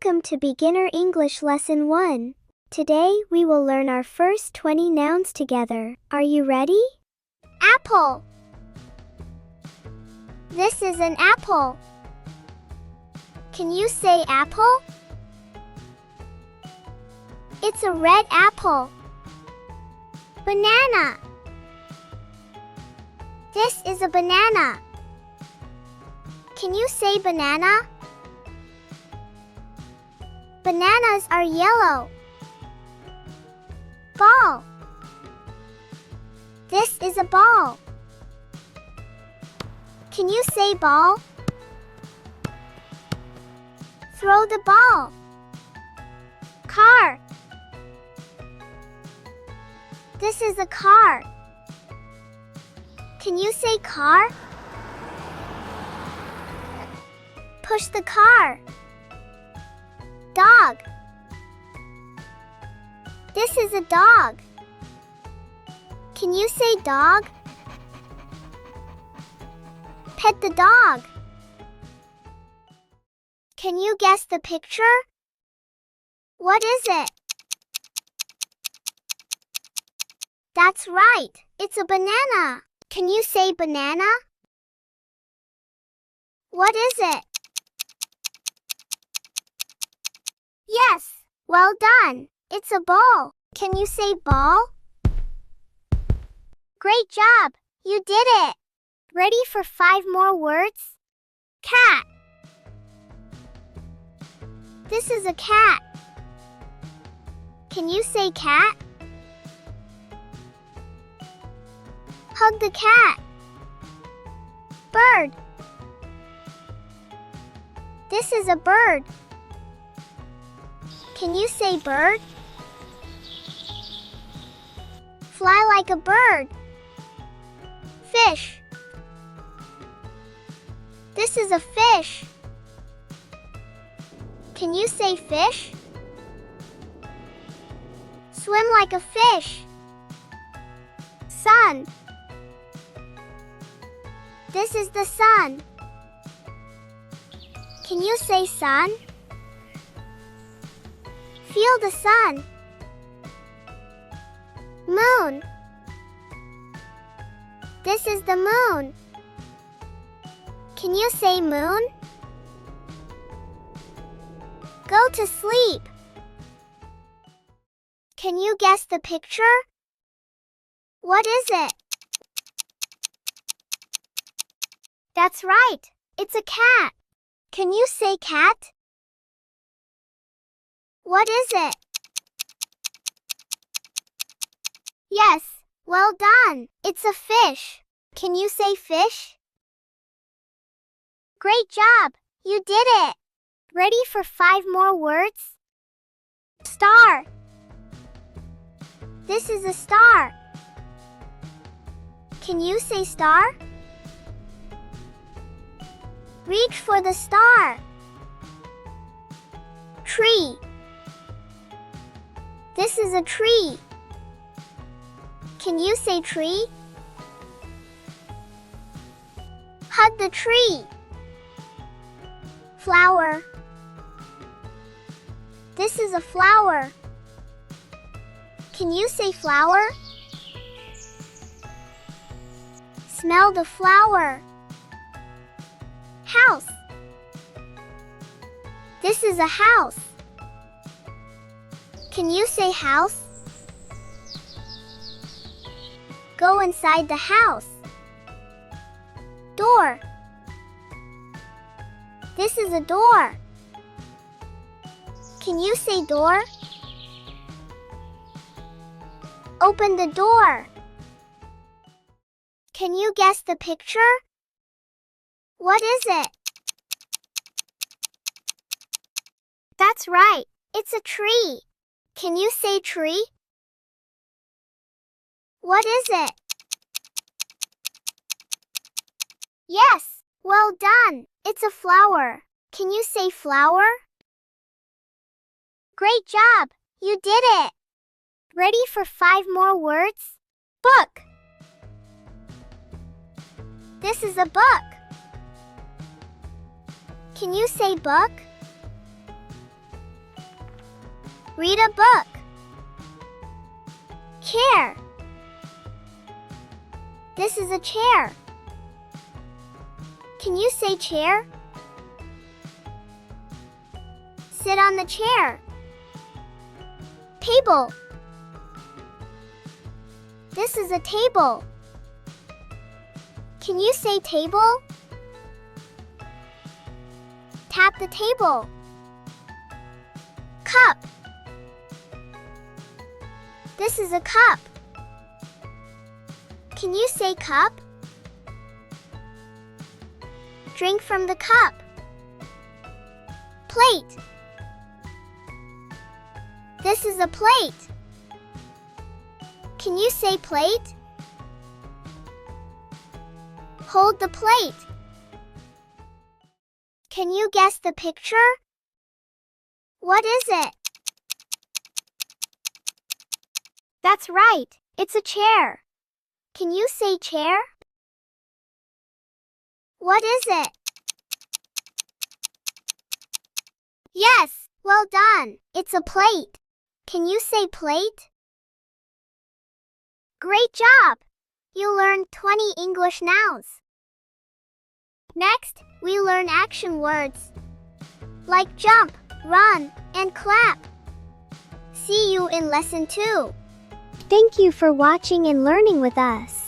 Welcome to Beginner English Lesson 1. Today we will learn our first 20 nouns together. Are you ready? Apple. This is an apple. Can you say apple? It's a red apple. Banana. This is a banana. Can you say banana? Bananas are yellow. Ball. This is a ball. Can you say ball? Throw the ball. Car. This is a car. Can you say car? Push the car. Dog. This is a dog. Can you say dog? Pet the dog. Can you guess the picture? What is it? That's right, it's a banana. Can you say banana? What is it? Yes, well done. It's a ball. Can you say ball? Great job. You did it. Ready for 5 more words? Cat. This is a cat. Can you say cat? Hug the cat. Bird. This is a bird. Can you say bird? Fly like a bird. Fish. This is a fish. Can you say fish? Swim like a fish. Sun. This is the sun. Can you say sun? Feel the sun. Moon. This is the moon. Can you say moon? Go to sleep. Can you guess the picture? What is it? That's right, it's a cat. Can you say cat? What is it? Yes, well done. It's a fish. Can you say fish? Great job. You did it. Ready for 5 more words? Star. This is a star. Can you say star? Reach for the star. Tree. This is a tree. Can you say tree? Hug the tree. Flower. This is a flower. Can you say flower? Smell the flower. House. This is a house. Can you say house? Go inside the house. Door. This is a door. Can you say door? Open the door. Can you guess the picture? What is it? That's right, it's a tree. Can you say tree? What is it? Yes, well done. It's a flower. Can you say flower? Great job. You did it. Ready for 5 more words? Book. This is a book. Can you say book? Read a book. Chair. This is a chair. Can you say chair? Sit on the chair. Table. This is a table. Can you say table? Tap the table. Cup. This is a cup. Can you say cup? Drink from the cup. Plate. This is a plate. Can you say plate? Hold the plate. Can you guess the picture? What is it? That's right, it's a chair. Can you say chair? What is it? Yes, well done. It's a plate. Can you say plate? Great job! You learned 20 English nouns. Next, we learn action words like jump, run, and clap. See you in lesson 2. Thank you for watching and learning with us.